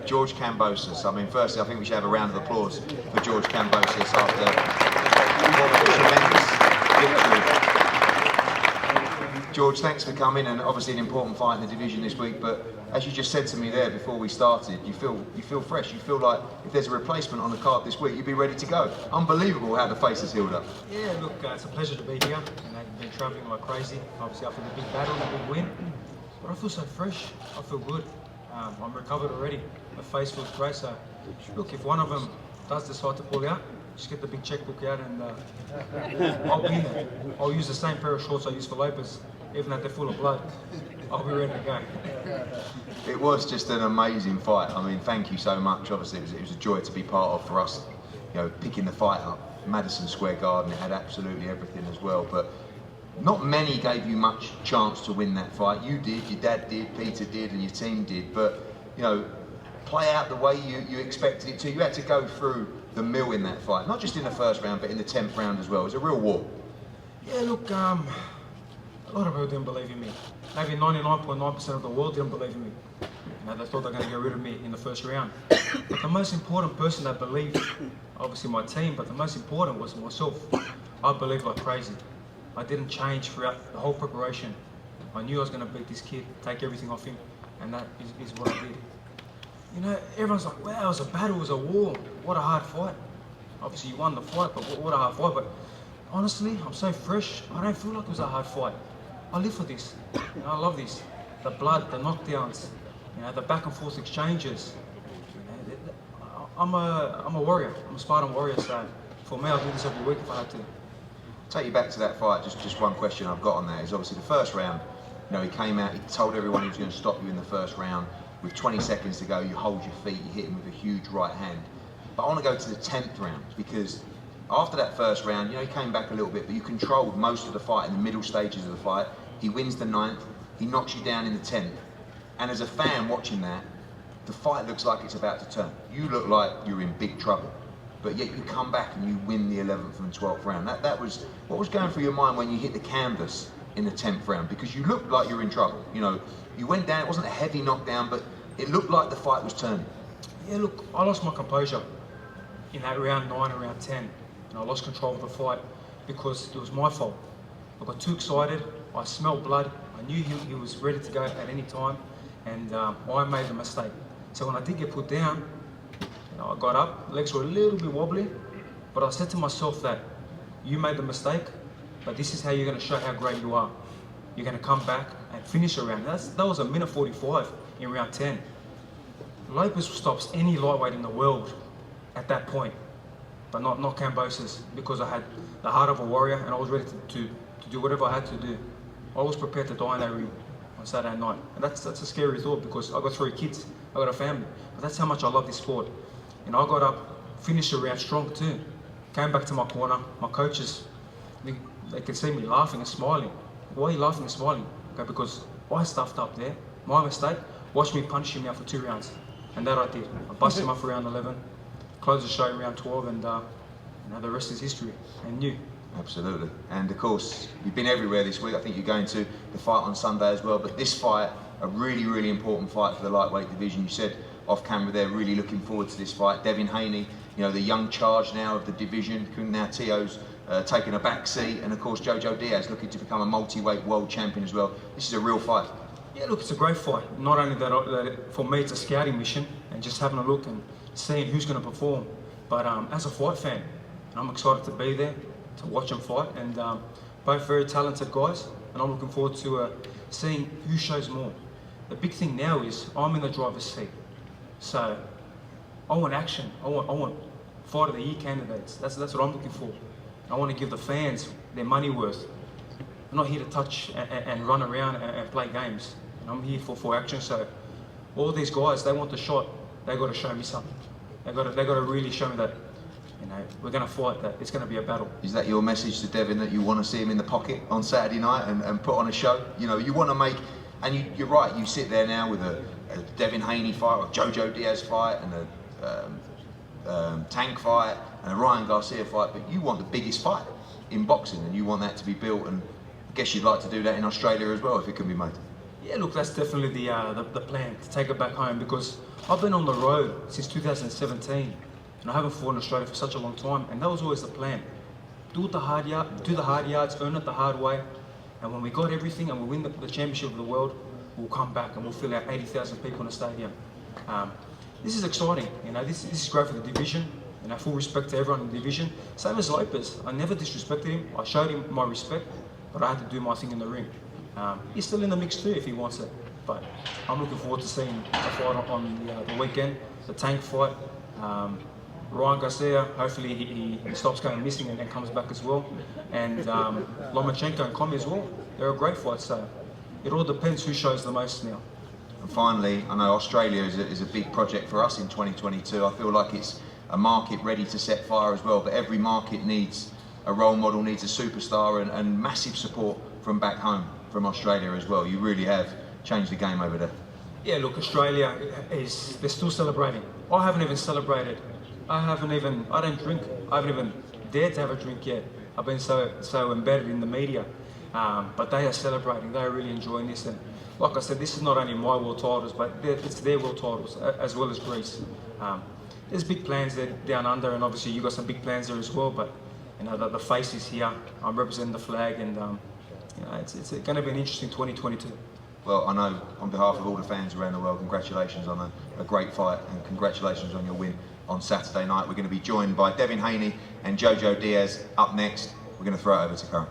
George Kambosos. I mean, firstly, I think we should have a round of applause for George Kambosos after what a tremendous victory. George, thanks for coming, and obviously an important fight in the division this week, but as you just said to me there before we started, you feel fresh. You feel like if there's a replacement on the card this week, you'd be ready to go. Unbelievable how the face has healed up. Yeah, look, it's a pleasure to be here. I've been travelling like crazy, obviously after the big battle, the big win. But I feel so fresh. I feel good. I'm recovered already. My face feels great. So, look, if one of them does decide to pull out, just get the big checkbook out and I'll be there. I'll use the same pair of shorts I use for LOPEZ, even if they're full of blood. I'll be ready to go. It was just an amazing fight. I mean, thank you so much. Obviously, it was a joy to be part of for us. You know, picking the fight up, Madison Square Garden. It had absolutely everything as well. But not many gave you much chance to win that fight. You did, your dad did, Peter did, and your team did. But you know, play out the way you expected it to. You had to go through the mill in that fight, not just in the first round, but in the 10th round as well. It was a real war. Yeah, look, a lot of people didn't believe in me. Maybe 99.9% of the world didn't believe in me. You know, they thought they were going to get rid of me in the first round. But the most important person that believed, obviously my team, but the most important was myself. I believed like crazy. I didn't change throughout the whole preparation. I knew I was going to beat this kid, take everything off him, and that is what I did. You know, everyone's like, wow, it was a battle, it was a war. What a hard fight. Obviously you won the fight, but what a hard fight. But honestly, I'm so fresh, I don't feel like it was a hard fight. I live for this. You know, I love this. The blood, the knockdowns, you know, the back and forth exchanges. You know, I'm a warrior. I'm a Spartan warrior, so for me, I'll do this every week if I had to. Take you back to that fight, just one question I've got on that is obviously the first round, you know, he came out, he told everyone he was going to stop you in the first round. With 20 seconds to go, you hold your feet, you hit him with a huge right hand. But I want to go to the 10th round because after that first round, you know, he came back a little bit, but you controlled most of the fight in the middle stages of the fight. He wins the 9th, he knocks you down in the 10th. And as a fan watching that, the fight looks like it's about to turn. You look like you're in big trouble, but yet you come back and you win the 11th and 12th round. That was, what was going through your mind when you hit the canvas in the 10th round? Because you looked like you were in trouble. You know, you went down, it wasn't a heavy knockdown, but it looked like the fight was turning. Yeah, look, I lost my composure in that round 9 and round 10. And I lost control of the fight because it was my fault. I got too excited, I smelled blood, I knew he was ready to go at any time, and I made the mistake. So when I did get put down, you know, I got up, legs were a little bit wobbly, but I said to myself that you made the mistake, but this is how you're going to show how great you are. You're going to come back and finish a round. That was a minute 45 in round 10. LOPEZ stops any lightweight in the world at that point, but not Kambosos, because I had the heart of a warrior and I was ready to do whatever I had to do. I was prepared to die in that ring on Saturday night. And that's a scary thought because I got 3 kids, I got a family, but that's how much I love this sport. And I got up, finished the round strong too. Came back to my corner, my coaches, they could see me laughing and smiling. Why are you laughing and smiling? Okay, because I stuffed up there, my mistake. Watch me punish him out for 2 rounds. And that I did. I busted him up for round 11, closed the show in round 12, and you know, the rest is history, and you. Absolutely. And of course, you've been everywhere this week. I think you're going to the fight on Sunday as well, but this fight, a really, really important fight for the lightweight division. You said off camera there, really looking forward to this fight. Devin Haney, you know, the young charge now of the division. Now Teo's taking a back seat, and of course Jojo Diaz looking to become a multi-weight world champion as well. This is a real fight. Yeah, look, it's a great fight. Not only that for me it's a scouting mission and just having a look and seeing who's going to perform, but as a fight fan, I'm excited to be there, to watch them fight, and both very talented guys, and I'm looking forward to seeing who shows more. The big thing now is I'm in the driver's seat, so I want action. I want fight of the year candidates. That's what I'm looking for. I want to give the fans their money worth. I'm not here to touch and run around and play games. I'm here for action. So all these guys, they want the shot. They got to show me something. They got to really show me that, you know, we're going to fight. That it's going to be a battle. Is that your message to Devin, that you want to see him in the pocket on Saturday night and put on a show? You know, you want to make, and you're right. You sit there now with a Devin Haney fight, or Jojo Diaz fight, and a Tank fight, and a Ryan Garcia fight. But you want the biggest fight in boxing, and you want that to be built. And I guess you'd like to do that in Australia as well, if it can be made. Yeah, look, that's definitely the plan, to take it back home, because I've been on the road since 2017 and I haven't fought in Australia for such a long time, and that was always the plan. Do the hard yards, earn it the hard way, and when we got everything and we win the championship of the world, we'll come back and we'll fill out 80,000 people in the stadium. This is exciting, you know, this is great for the division, and full respect to everyone in the division. Same as Lopez, I never disrespected him, I showed him my respect, but I had to do my thing in the ring. He's still in the mix too if he wants it, but I'm looking forward to seeing the fight on the weekend, the Tank fight. Ryan Garcia, hopefully he stops going missing and then comes back as well. And Lomachenko and Commey as well. They're a great fight, so it all depends who shows the most now. And finally, I know Australia is a big project for us in 2022. I feel like it's a market ready to set fire as well, but every market needs a role model, needs a superstar, and massive support from back home, from Australia as well. You really have changed the game over there. Yeah, look, Australia they're still celebrating. I haven't even celebrated. I don't drink. I haven't even dared to have a drink yet. I've been so embedded in the media. But they are celebrating. They are really enjoying this. And like I said, this is not only my world titles, but it's their world titles, as well as Greece. There's big plans there down under, and obviously you've got some big plans there as well. But you know, the face is here. I'm representing the flag, and you know, it's going to be an interesting 2022. Well, I know on behalf of all the fans around the world, congratulations on a great fight, and congratulations on your win on Saturday night. We're going to be joined by Devin Haney and Jojo Diaz up next. We're going to throw it over to Karan.